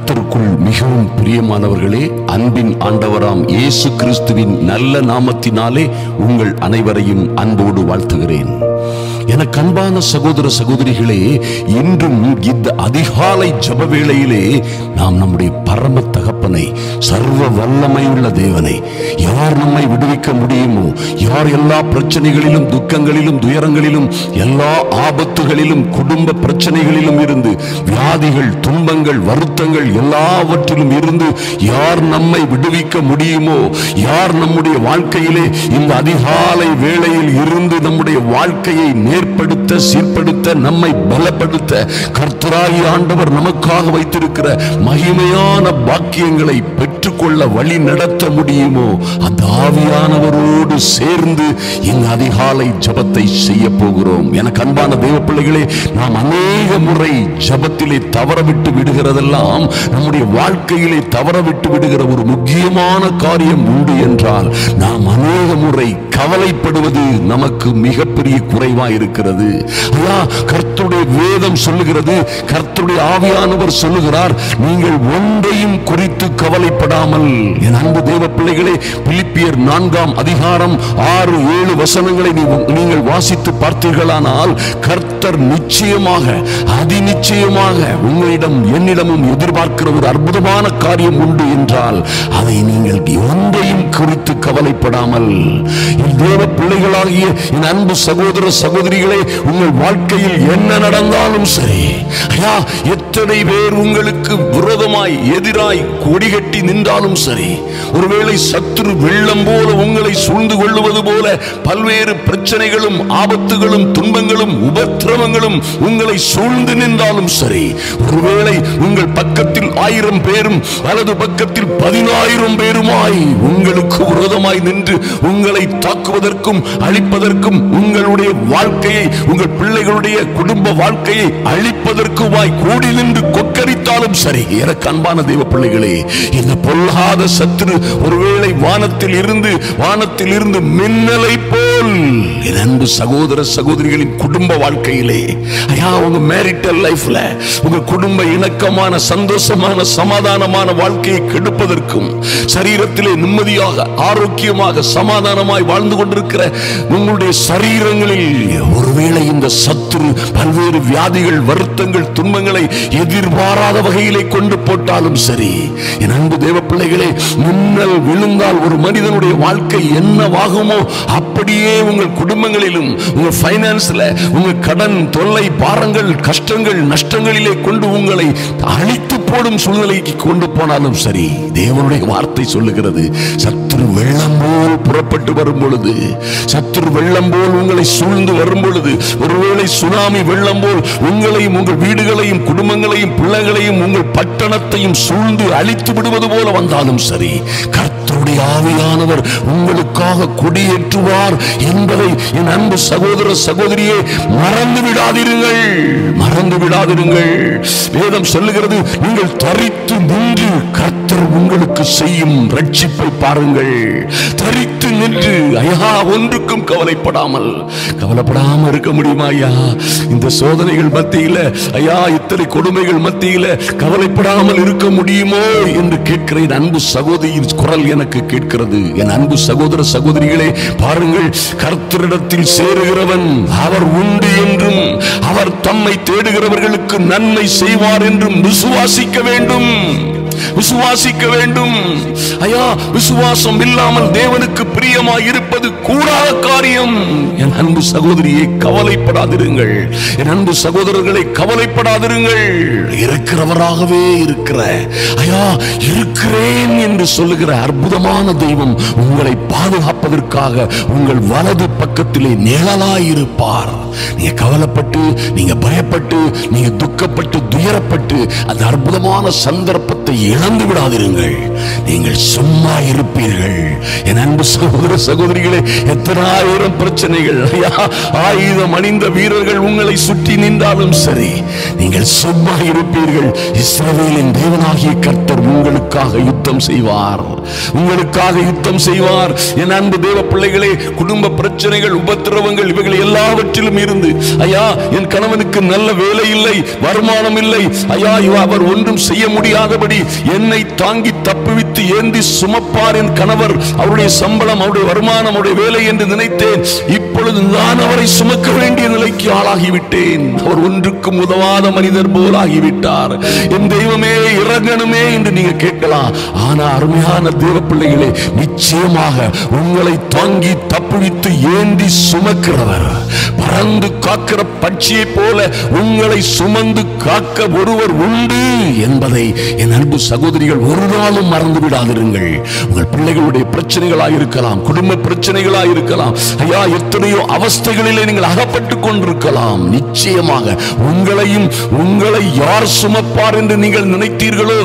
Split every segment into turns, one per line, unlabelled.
கர்த்தருக்குள் மிகவும் பிரியமானவர்களே, அன்பின் ஆண்டவராம் இயேசு கிறிஸ்துவின் நல்ல நாமத்தினாலே உங்கள் அனைவரையும் அன்போடு வாழ்த்துகிறேன். எனக்கு அன்பான சகோதர சகோதரிகளே, இன்றும் இந்த அதிகாலை ஜெப வேளையிலே நாம் நம்முடைய பரம தகப்பனை, சர்வ வல்லமையுள்ள தேவனை, யார் நம்மை விடுவிக்க முடியுமோ, யார் எல்லா பிரச்சனைகளிலும், துக்கங்களிலும், துயரங்களிலும், எல்லா ஆபத்துகளிலும், குடும்ப பிரச்சனைகளிலும் இருந்து, வியாதிகள், துன்பங்கள், வருத்தங்கள் எல்லாவற்றிலும் இருந்து யார் நம்மை விடுவிக்க முடியுமோ, யார் நம்முடைய வாழ்க்கையிலே இந்த அதிகாலை வேளையில் இருந்து நம்முடைய வாழ்க்கையை ஏற்படுத்த, சீர்படுத்த, நம்மை பலப்படுத்த கர்த்தராகிய ஆண்டவர் நமக்காக வைத்திருக்கிற மகிமையான பாக்கியங்களை பெற்றுக்கொள்ள வழி நடத்த முடியுமோ, அந்த ஆவியானவரோடு சேர்ந்து இந்த அதிகாலை ஜெபத்தை செய்ய போகிறோம். எனக்கு அன்பான தேவ பிள்ளைகளே, நாம் அநேக முறை ஜெபத்திலே தவறவிட்டு விடுகிறதெல்லாம் நம்முடைய வாழ்க்கையிலே தவறவிட்டு விடுகிற ஒரு முக்கியமான காரியம் உண்டு என்றால், நாம் அநேக முறை கவலைப்படுவது நமக்கு மிகப்பெரிய குறைவா இருக்கிறது. கர்த்தருடைய வேதம் சொல்லுகிறது, கர்த்தருடைய ஆவியானவர் சொல்லுகிறார், நீங்கள் ஒன்றையும் குறித்து கவலைப்படாமல். என் அன்பு தேவ பிள்ளைகளே, பிலிப்பியர் 4ஆம் அதிகாரம் 6-7 வசனங்களை நீங்கள் வாசித்து பார்த்தீர்களானால், கர்த்தர் நிச்சயமாக, அதிநிச்சயமாக உங்களிடம் என்னிடமும் எதிர்பார்க்கிற ஒரு அற்புதமான காரியம் உண்டு என்றால், அதை நீங்கள் ஒன்றையும் குறித்து கவலைப்படாமல், என் தேவ பிள்ளைகளாகிய என் அன்பு சகோதர சகோதரிகளே, உங்கள் வாழ்க்கையில் என்ன நடந்தாலும் சரி, எத்தனை பேர் உங்களுக்கு விரோதமாய், எதிராய் கொடிகட்டி நின்றாலும் சரி, ஒருவேளை சத்துரு வெள்ளம் போல உங்களை சூழ்ந்து கொள்ளுவது போல பல்வேறு பிரச்சனைகளும், ஆபத்துகளும், துன்பங்களும், உபத்திரவங்களும் உங்களை சூழ்ந்து நின்றாலும் சரி, ஒருவேளை உங்கள் பக்கத்தில் 1000 பேரும் வலது பக்கத்தில் 10,000 பேருமாய் உங்களுக்கு விரோதமாய் நின்று உங்களை தாக்குவதற்கும் அழிப்பதற்கும், உங்களுடைய வாழ்க்கையை, உங்கள் பிள்ளைகளுடைய குடும்ப வாழ்க்கையை அழிப்பதற்குமாய் கூடி நின்று கொக்கரித்தாலும் சரி, எனக்கு அன்பான தெய்வ பிள்ளைகளே, இந்த பொல்லாத சத்துரு ஒருவேளை வானத்தில் இருந்து மின்னலை போல் என் அன்பு சகோதர சகோதரிகளின் குடும்ப வாழ்க்கையிலே, உங்க மேரிட்டல் லைஃப்ல, உங்க குடும்ப இணக்கமான, சந்தோஷமான, சமாதானமான வாழ்க்கையை கெடுப்பதற்கும், சரீரத்திலே நிம்மதியாக, ஆரோக்கியமாக, சமாதானமாய் வாழ்ந்து கொண்டிருக்கிற உங்களுடைய சரீரங்களில் ஒருவேளை இந்த சத்துரு பல்வேறு வியாதிகள், வருத்தங்கள், துன்பங்களை எதிர்பாராத வகையிலே கொண்டு போட்டாலும் சரி, என் அன்பு தேவ பிள்ளைகளே, மின்னல் விழுந்தால் ஒரு மனிதனுடைய வாழ்க்கை என்னவாகுமோ அப்படியே உங்கள் குடும்பங்களிலும், உங்கள் பைனான்ஸ்ல, உங்கள் கடன் தொல்லை, பாரங்கள், கஷ்டங்கள், நஷ்டங்களிலே கொண்டு உங்களை அழித்து போடும் சூழ்நிலைக்கு கொண்டு போனாலும் சரி, தேவனுடைய வார்த்தை சொல்லுகிறது, சத்துரு வெள்ளம் போல் புறப்பட்டு வரும் பொழுது, சத்துரு வெள்ளம் போல் உங்களை சூழ்ந்து வரும் பொழுது, ஒருவேளை சுனாமி வெள்ளம் போல் உங்களையும், உங்கள் வீடுகளையும், குடும்பங்களையும், பிள்ளைகளையும், உங்கள் பட்டணத்தையும் சூழ்ந்து அழித்து விடுவது போல வந்தாலும் சரி, கர்த்தருடைய ஆவியானவர் உங்களுக்காக கொடியேற்றுவார் என்பதை என் அன்பு சகோதர சகோதரியே மறந்து விடாதிருங்கள், மறந்து விடாதிருங்கள். வேதம் சொல்லுகிறது, நீங்கள் தரித்து நின்று கர்த்தர் உங்களுக்கு செய்யும் ரட்சிப்பை பாருங்கள். தரித்து நின்று, ஒன்றுக்கும் கவலைப்படாமல் இருக்க முடியுமா ஐயா? இந்த சோதனைகள் மத்தியில, இத்தனை கொடுமைகள் மத்தியில கவலைப்படாமல் இருக்க முடியுமோ என்று கேட்கிற என் அன்பு சகோதரியின் குரல் எனக்கு கேட்கிறது. என் அன்பு சகோதர சகோதரிகளே, பாருங்கள், கர்த்தரிடத்தில் சேருகிறவன் அவர் உண்டு என்றும், அவர் தம்மை தேடுகிறவர்களுக்கு நன்மை செய்வார் என்றும் விசுவாசிக்க வேண்டும், விசுவாசிக்க வேண்டும். விசுவாசம் இல்லாமல் தேவனுக்கு பிரியமாய் இருப்பது கூடாத காரியம். என் அன்பு சகோதரியை கவலைப்படாதிருங்கள், என் அன்பு சகோதரர்களை கவலைப்படாதிருங்கள். இருக்கிறவராகவே இருக்கிறேன் என்று சொல்லுகிற அற்புதமான தெய்வம் உங்களை பாதுகாப்பதற்காக உங்கள் வலது பக்கத்திலே நிழலாயிருப்பார். நீங்க கவலைப்பட்டு, நீங்க பயப்பட்டு, நீங்க துக்கப்பட்டு, துயரப்பட்டு அந்த அற்புதமான சந்தர்ப்பத்தை இழந்து விடாதிருங்கள். நீங்கள் சும்மா இருப்பீர்கள். என் அன்பு சகோதர சகோதரிகளே, எத்தனை ஆயிரம் பிரச்சனைகள், ஆயுதம் அணிந்த வீரர்கள் உங்களை சுற்றி நின்றாலும் சரி, நீங்கள் சும்மா இருப்பீர்கள். இஸ்ரவேலின் தேவனாகிய கர்த்தர் உங்களுக்காக யுத்தம் செய்வார், உங்களுக்காக யுத்தம் செய்வார். என் அன்பு தேவ பிள்ளைகளே, குடும்ப பிரச்சனைகள், உபத்திரவங்கள், இவைகள் எல்லாவற்றிலும் இருந்து, என் கணவனுக்கு நல்ல வேலை இல்லை, வருமானம் இல்லை, அவர் ஒன்றும் செய்ய முடியாதபடி முடியாதபடி என்னை தாங்கி தப்புவித்து ஏந்தி சுமப்பார் என் கணவர், அவருடைய சம்பளம், அவருடைய வருமானம், அவருடைய வேலை என்று நினைத்தேன். இப்பொழுது நான் அவரை சுமக்க வேண்டிய நிலைக்கு ஆளாகிவிட்டேன். அவர் ஒன்றுக்கும் உதவாத மனிதர் போல் ஆகிவிட்டார். என் தெய்வமே இறங்கணுமே என்று நீங்க கேட்கலாம். ஆனா அருமையான தேவ பிள்ளைகளே, நிச்சயமாக உங்களை தாங்கி தப்புவித்து ஏந்தி சுமக்கிறவர், பறந்து காக்கிற பட்சியை போல உங்களை சுமந்து காக்க ஒருவர் உண்டு என்பதை என் அன்பு சகோதரிகள் ஒரு நாளும் மறந்து விடாதிருங்கள். உங்கள் பிள்ளைகளுடைய பிரச்சனைகளாக இருக்கலாம், குடும்ப பிரச்சனைகளாக இருக்கலாம், ஐயா எத்தனையோ அவஸ்தைகளிலே நீங்கள் அகப்பட்டுக் கொண்டிருக்கலாம். நிச்சயமாக உங்களை யார் சுமப்பார் என்று நீங்கள் நினைத்தீர்களோ,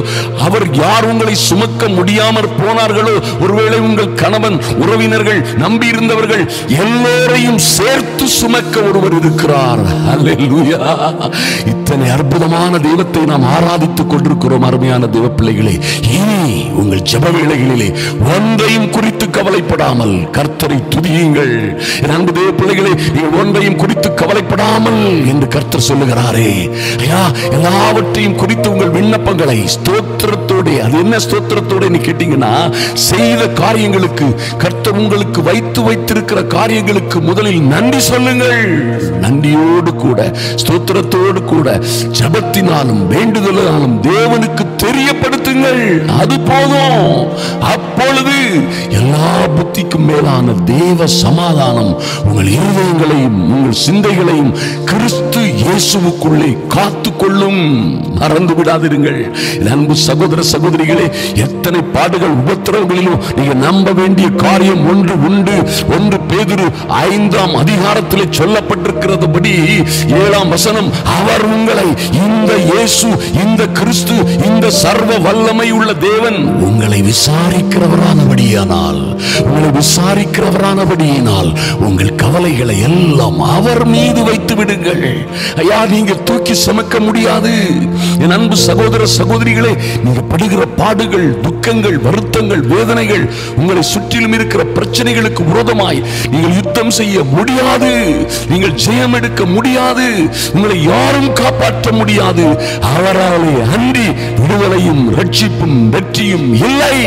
அவர் யார் உங்களை சுமக்க முடியாமற் போனார்களோ, ஒருவேளை உங்கள் கணவன், உறவினர்கள், நம்பியிருந்தவர்கள் எல்லோரையும் சேர்த்து சுமக்க ஒருவர் இருக்கிறார். அல்லேலூயா. இத்தனை அற்புதமான தெய்வத்தை நாம் ஆராதித்துக் கொண்டிருக்கிறோம். அருமையான தேவ பிள்ளைகளே, இனி உங்கள் ஜெப வேளைகளிலே ஒன்றையும் குறித்து கவலைப்படாமல் கர்த்தரை துதியுங்கள். என் அன்பு தேவ பிள்ளைகளே, நீங்கள் ஒன்றையும் குறித்து கவலைப்படாமல் என்று கர்த்தர் சொல்லுகிறாரே, ஐயா எல்லாவற்றையும் குறித்து உங்கள் விண்ணப்பங்களை ஸ்தோத்திரத்தோட, அது என்ன ஸ்தோத்திரத்தோட கேட்டீங்கன்னா, செய்த காரியங்களுக்கு, கர்த்தர் உங்களுக்கு வைத்திருக்கிற காரியங்களுக்கு முதலில் நன்றி சொல்லுங்கள். நன்றியோடு கூட ஸ்தோத்திரத்தோடு கூட ஜெபத்தினாலும் வேண்டுதலாலும் தேவனுக்கு தெரியப்படுத்துங்கள். அது போதும். அப்பொழுது எல்லா புத்திக்கும் மேலான தேவ சமாதானம் உங்கள் இருதயங்களையும் உங்கள் சிந்தைகளையும் கிறிஸ்து இயேசுவுக்குள்ளே காத்துக்கொள்ளும். மறந்து விடாதிருங்கள் அன்பு சகோதர சகோதரிகளே. எத்தனை பாடுகள் உபத்திரவங்களிலும் நீங்க நம்ப வேண்டிய காரியம் ஒன்று உண்டு. 1 பேதுரு 5ஆம் அதிகாரத்திலே சொல்லப்பட்டிருக்கிறதுபடி 7ஆம் வசனம், அவர் உங்களை, இந்த இயேசு, இந்த கிறிஸ்து, இந்த சர்வ வல்லமை உள்ள தேவன் உங்களை விசாரிக்கிறவரானபடியினால் உங்கள் கவலைகளை எல்லாம் அவர் மீது வைத்து விடுங்கள். ஐயா நீங்க தூக்கி சுமக்க முடியாது. என் அன்பு சகோதர சகோதரிகளே, நீங்க படுகிற பாடுகள், துக்கங்கள், வருத்தங்கள், வேதனைகள், உங்களை சுற்றிலும் இருக்கிற பிரச்சனைகளுக்கு விரோதமாய் நீங்கள் யுத்தம் செய்ய முடியாது. நீங்கள் ஜெயம் எடுக்க முடியாது. உங்களை யாரும் காப்பாற்ற முடியாது. அவராலே அன்றி விடுதலையும் ரட்சிப்பும் வெற்றியும் இல்லை.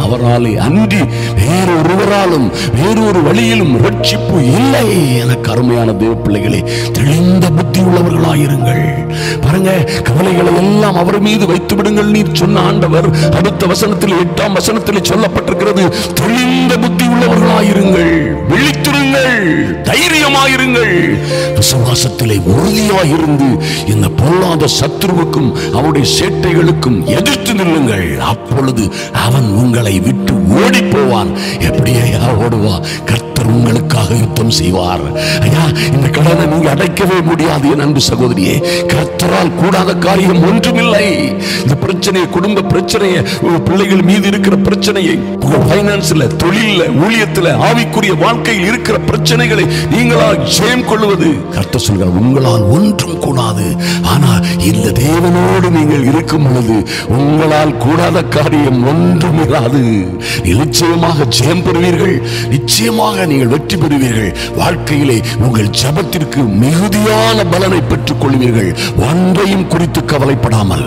அவராலே அன்றி வேறொருவராலும் வேறொரு வழியிலும் ரட்சிப்பு இல்லை. எனக்கு அருமையான தேவ பிள்ளைகளே, தெளிந்த புத்தி உள்ளவர்களாயிருங்கள். பாருங்க, கவலைகளை எல்லாம் அவர் மீது வைத்து விடுங்கள் நீர் சொன்ன ஆண்டவர் அடுத்த வசனத்தில் 8ஆம் வசனத்தில் சொல்லப்பட்டிருக்கிறது, தெளிந்த புத்தி உள்ளவர்களாயிருங்கள், விழித்திருங்கள், தைரியமாயிருங்கள், விசுவாசத்திலே உறுதியாயிருந்து இந்த பொல்லாத சத்துருவுக்கும் அவருடைய சேட்டைகளுக்கும் எதிர்த்து நில்லுங்கள். அப்பொழுது அவன் உங்களை விட்டு ஓடி போவான். எப்படியா ஓடுவா? கர்த்தர் உங்களுக்காக யுத்தம் செய்வார். ஐயா இந்த கடனை நீங்க அடைக்கவே முடியாது. என் அன்பு சகோதரியே, கர்த்தரால் கூடாத காரியம் ஒன்றுமில்லை. இந்த பிரச்சனையை, குடும்ப பிரச்சனையை, பிள்ளைகள் மீது இருக்கிற பிரச்சனையை, பைனான்ஸ்ல, தொழில, ஊழியத்துல, ஆவிக்குரிய வாழ்க்கையில் இருக்கிற பிரச்சனைகளை நீங்களால் ஜெயம் கொள்வது, கர்த்தர் சொல்கிறார், உங்களால் ஒன்றும் கூடாது. ஆனா இந்த தேவனோடு நீங்கள் இருக்கும் பொழுது உங்களால் கூடாத காரியம் ஒன்றும் இராது. நிச்சயமாக ஜெயம் பெறுவீர்கள். நிச்சயமாக நீங்கள் வெற்றி பெறுவீர்கள். வாழ்க்கையிலே உங்கள் ஜெபத்திற்கு மிகுதியான பலனை பெற்றுக் கொள்வீர்கள். ஒன்றையும் குறித்து கவலைப்படாமல்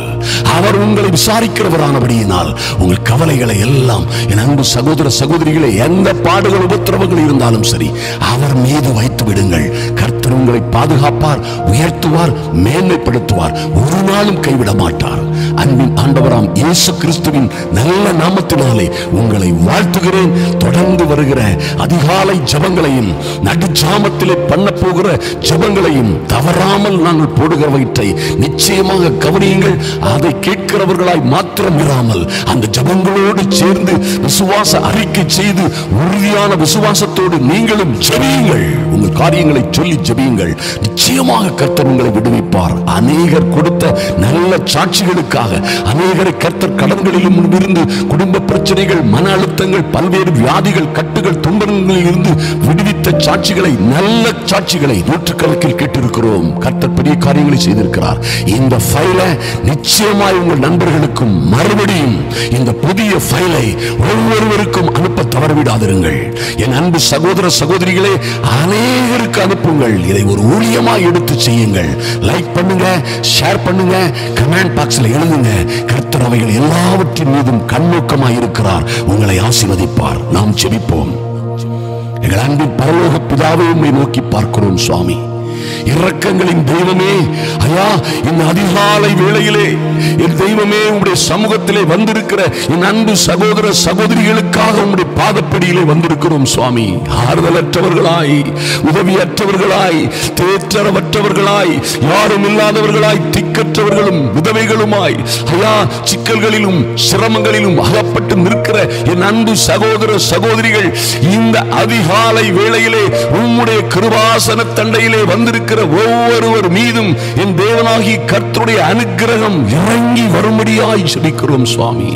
அவர் உங்களை விசாரிக்கிறவரானபடியினால் உங்கள் கவலைகளை எல்லாம், என் அன்பு சகோதர சகோதரிகளை, எந்த பாடுகள் உபத்திரவங்கள் இருந்தாலும் சரி, அவர் மீது வைத்து விடுங்கள். கர்த்தர் உங்களை பாதுகாப்பார், உயர்த்துவார், மேன்மைப்படுத்துவார், ஒரு நாளும் கைவிட மாட்டார். அன்பின் ஆண்டவராம் இயேசு கிறிஸ்துவின் நல்ல நாமத்தினாலே உங்களை வாழ்த்துகிறேன். தொடர்ந்து வருகிற அதிகாலை ஜெபங்களையும் நடுஜாமத்திலே பண்ண போகிற ஜெபங்களையும் தவறாமல் நாங்கள் போடுகிறவற்றை நிச்சயமாக கவனியுங்கள். அதை கேட்கிறவர்களாய் மாத்திரம் இராமல் அந்த ஜெபங்களோடு சேர்ந்து விசுவாச அறிக்கை செய்து உறுதியான விசுவாசத்தோடு நீங்களும் ஜெபியுங்கள். உங்கள் காரியங்களை சொல்லி ஜெபியுங்கள். நிச்சயமாக கர்த்தர் உங்களை விடுவிப்பார். அநேகர் கொடுத்த நல்ல சாட்சிகளுக்காக அநேகரை கர்த்தர் கடன்களிலும் இருந்து, குடும்ப பிரச்சனைகள், மன அழுத்தங்கள், பல்வேறு வியாதிகள், கட்டுகள், துன்பங்களில் இருந்து விடுவித்த சாட்சிகளை, நல்ல சாட்சிகளை நூற்றுக்கணக்கில் கேட்டிருக்கிறோம். கர்த்தர் பெரிய காரியங்களை செய்திருக்கிறார். இந்த ஃபைலை நிச்சயமாய் உங்கள் நண்பர்களுக்கும் மறுபடியும் இந்த புதிய ஃபைலை ஒவ்வொருவருக்கும் அனுப்ப தவறவிடாதிருங்கள். என் அன்பு சகோதர சகோதரிகளே, அநேகருக்கு அனுப்புங்கள். இதை ஒரு ஊழியமாய் எடுத்து செய்யுங்கள். லைக் பண்ணுங்க, ஷேர் பண்ணுங்க, கமெண்ட் பாக்ஸ்ல எழுதுங்க. கர்த்தர் அவைகள் எல்லாவற்றின் மீதும் கண்ணோக்கமாய் இருக்கிறார். உங்களை ஆசீர்வதிப்பார். நாம் ஜெபிப்போம். எங்கள் அன்பின் பரலோக பிதாவை உம்மை நோக்கி பார்க்கிறோம் சுவாமி. இரக்கங்களின் தெய்வமே, ஐயா, இந்த அதிகாலை வேளையிலே என் தெய்வமே உம்முடைய சமூகத்திலே வந்திருக்கிற என் அன்பு சகோதர சகோதரிகளுக்காக உம்முடைய பாதப்படியிலே வந்திருக்கிறோம் சுவாமி. ஆறுதலற்றவர்களாய், உதவியற்றவர்களாய், தேற்றரவற்றவர்களாய், யாரும் இல்லாதவர்களாய், திக்கற்றவர்களும் விதவைகளுமாய், ஐயா, சிக்கல்களிலும் சிரமங்களிலும் அகப்பட்டு நிற்கிற என் அன்பு சகோதர சகோதரிகள் இந்த அதிகாலை வேளையிலே உம்முடைய கிருபாசன தண்டையிலே வந்திருக்கிற ஒவ்வொருவர் மீதும் என் தேவனாகி கர்த்தருடைய அனுக்கிரகம் இறங்கி வரும்படியாய் ஜெபிக்கிறோம் சுவாமி.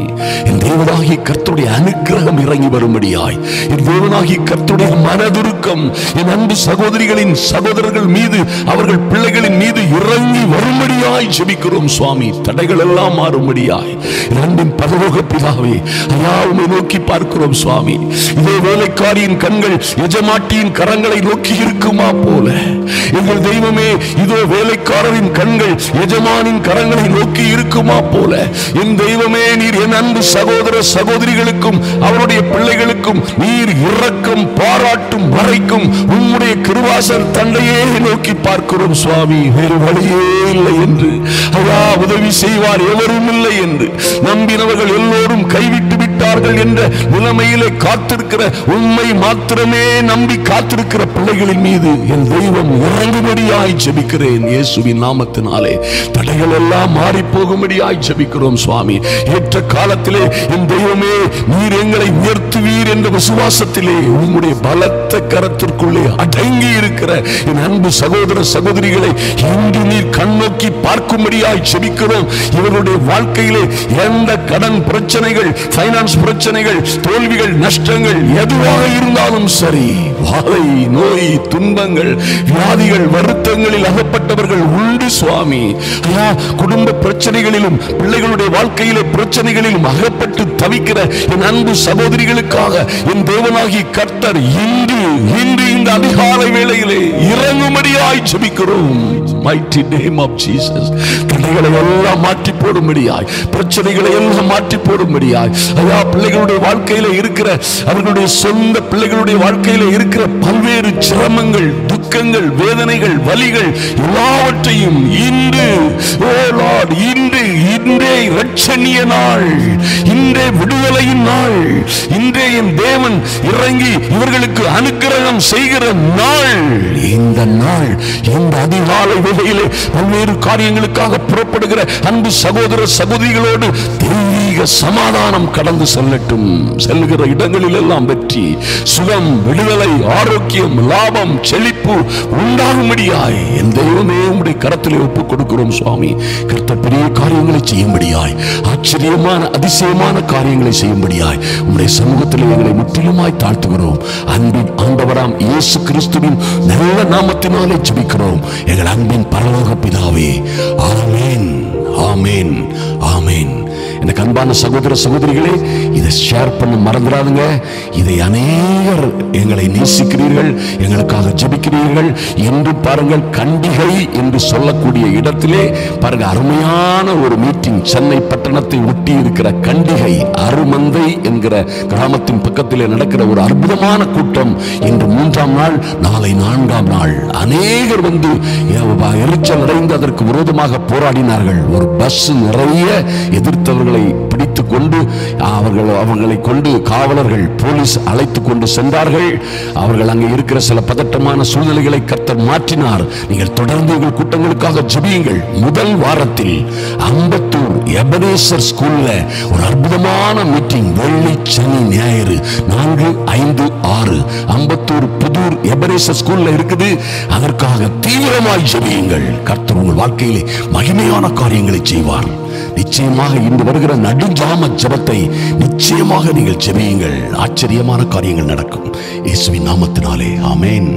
என் தேவனாகி கர்த்தருடைய அனுக்கிரகம் இறங்கி வரும்படியாய், என் தேவனாகி கர்த்தருடைய மனதுருக்கம் என் அன்பு சகோதரிகளின் சகோதரர்கள் மீது, அவர்கள் பிள்ளைகளின் மீது இறங்கி வரும்படியாய் ஜெபிக்கிறோம் சுவாமி. தடைகள் எல்லாம் மாறும்படியாய் என் அன்பின் பரலோக பிதாவே, ஐயா, உம்மை நோக்கி பார்க்கிறோம் சுவாமி. இதே வேலைக்காரியின் கண்கள் எஜமாட்டியின் கரங்களை நோக்கி இருக்குமா போல, எங்கள் தெய்வமே, இதோ வேலைக்காரரின் கண்கள் எஜமானின் கரங்களை நோக்கி இருக்குமா போல, என் தெய்வமே, நீர் என் அன்பு சகோதர சகோதரிகளுக்கும் அவருடைய பிள்ளைகளுக்கும் நீர் இரக்கம் பாராட்டும் வரைக்கும் உம்முடைய கிருபாசன தண்டையே நோக்கி பார்க்கிறோம் சுவாமி. வேறு வழியே இல்லை என்று, ஐயா, உதவி செய்வார் எவரும் இல்லை என்று நம்பினவர்கள் எல்லோரும் கைவிட்டு விட்டார்கள் என்ற நிலைமையிலே காத்திருக்கிற, உம்மை மாத்திரமே நம்பி காத்திருக்கிற பிள்ளைகளின் மீது என் தெய்வம் இறங்கும்படியாய் ஜெபிக்கிறேன் இயேசுவின் நாமத்தினாலே. தடைகள் எல்லாம் மாறி போகும்படியாய் ஜெபிக்கிறோம் சுவாமி. ஏற்ற காலத்திலே என் தெய்வமே, நீர் எங்களை உயர்த்துவீர் என்ற விசுவாசத்திலே உம்முடைய பலத்த கரத்திற்குள்ளே அடங்கி இருக்கிற என் அன்பு சகோதர சகோதரிகளை இன்று நீர் கண்ணோக்கி பார்க்கும்படியாய் ஜெபிக்கிறோம். இவருடைய வாழ்க்கையிலே எந்த கடன் பிரச்சனைகள், பைனான்ஸ் பிரச்சனைகள், தோல்விகள், நஷ்டங்கள் எதுவாக இருந்தாலும் சரி, வாதை, நோய், துன்பங்கள், வியாதிகள், வருத்தங்களில் அகப்பட்டவர்கள் உண்டு சுவாமி. ஐயா, குடும்ப பிரச்சனைகளிலும் பிள்ளைகளுடைய வாழ்க்கையிலே பிரச்சனைகளிலும் அகப்பட்டு தவிக்கிற என் அன்பு சகோதரிகளுக்காக என் தேவனாகி கர்த்தர் இன்று இந்த அதிகாலை வேளையிலே இறங்கும்படியாய் ஜெபிக்கிறோம். Mighty name of Jesus. தடைகளை எல்லாம் மாற்றி போடும்படியாய், பிரச்சனைகளை எல்லாம் மாற்றி போடும்படியாய், ஐயா, பிள்ளைகளுடைய வாழ்க்கையில இருக்கிற, அவர்களுடைய சொந்த பிள்ளைகளுடைய வாழ்க்கையில இருக்கிற பல்வேறு சிரமங்கள், துக்கங்கள், வேதனைகள், வலிகள் எல்லாவற்றையும் இன்று, ஓ லார்ட், இன்றே இரட்சணிய நாள், இன்றே விடுதலையின் நாள், இன்றே என் தேவன் இறங்கி இவர்களுக்கு அனுக்கிரகம் செய்கிற நாள். இந்த நாள், இந்த அதிகாலை வேளையிலே பல்வேறு காரியங்களுக்காக புறப்படுகிற அன்பு சகோதர சகோதரிகளோடு தெய்வீக சமாதானம் கடந்து செல்லட்டும். செல்லுகிற இடங்களில் எல்லாம் வெற்றி, சுகம், விடுதலை, ஆரோக்கியம், லாபம், செழிப்பு உண்டாகும்படியாய் என் தெய்வமே உம்முடைய கரத்திலே ஒப்புக் கொடுக்கிறோம் சுவாமி. கர்த்தர் பெரிய காரியங்களை செய்யும்படியாய், ஆச்சரியமான அதிசயமான காரியங்களை செய்யும்படியாய் உம்முடைய சமூகத்தில் எங்களை முற்றிலுமாய் தாழ்த்துகிறோம். அன்பின் ஆண்டவராம் இயேசு கிறிஸ்துவின் நல்ல நாமத்தினாலே ஜெபிக்கிறோம் எங்கள் அன்பின் பரலோக பிதாவே. ஆமென், ஆமென், ஆமென். எனக்கு அன்பான சகோதர சகோதரிகளே, இதை ஷேர் பண்ண மறந்துடாதுங்க. இதை அநேகர் எங்களை நேசிக்கிறீர்கள், எங்களுக்காக ஜெபிக்கிறீர்கள் என்று பாருங்கள். கண்டிகை என்று சொல்லக்கூடிய இடத்திலே பாருங்க, அருமையான ஒரு மீட்டிங், சென்னை பட்டணத்தை ஒட்டி இருக்கிற கண்டிகை அருமந்தை என்கிற கிராமத்தின் பக்கத்திலே நடக்கிற ஒரு அற்புதமான கூட்டம். இன்று 3ஆம் நாள், நாளை 4ஆம் நாள். அநேகர் வந்து எரிச்சல் அடைந்து அதற்கு விரோதமாக போராடினார்கள். ஒரு பஸ் நிறைய எதிர்த்தவர்களை பிடித்துக் கொண்டு அவர்களை கொண்டு காவலர்கள், போலீஸ் அழைத்து கொண்டு சென்றார்கள். அவர்கள் அங்கே இருக்கிற சில பதட்டமான சூழ்நிலைகளை கர்த்தர் மாற்றினார். நீங்கள் தொடர்ந்து எங்கள் கூட்டங்களுக்காக ஜெபியுங்கள். முதல் வாரத்தில் அம்பத்தூர் எபனேசர் ஸ்கூல்ல ஒரு அற்புதமான மீட்டிங், வெள்ளி, சனி, ஞாயிறு 4, 5, 6 அம்பத்தூர் புதூர் எபனேசர் ஸ்கூல்ல இருக்குது. அதற்காக தீவிரமாய் ஜெபியுங்கள். கர்த்தர் உங்கள் வாழ்க்கையிலே மகிமையான காரியங்களை செய்வார். நிச்சயமாக இன்று வருகிற நடுஜாம ஜெபத்தை நிச்சயமாக நீங்கள் ஜெபியுங்கள். ஆச்சரியமான காரியங்கள் நடக்கும் இயேசுவின் நாமத்தினாலே. ஆமென்.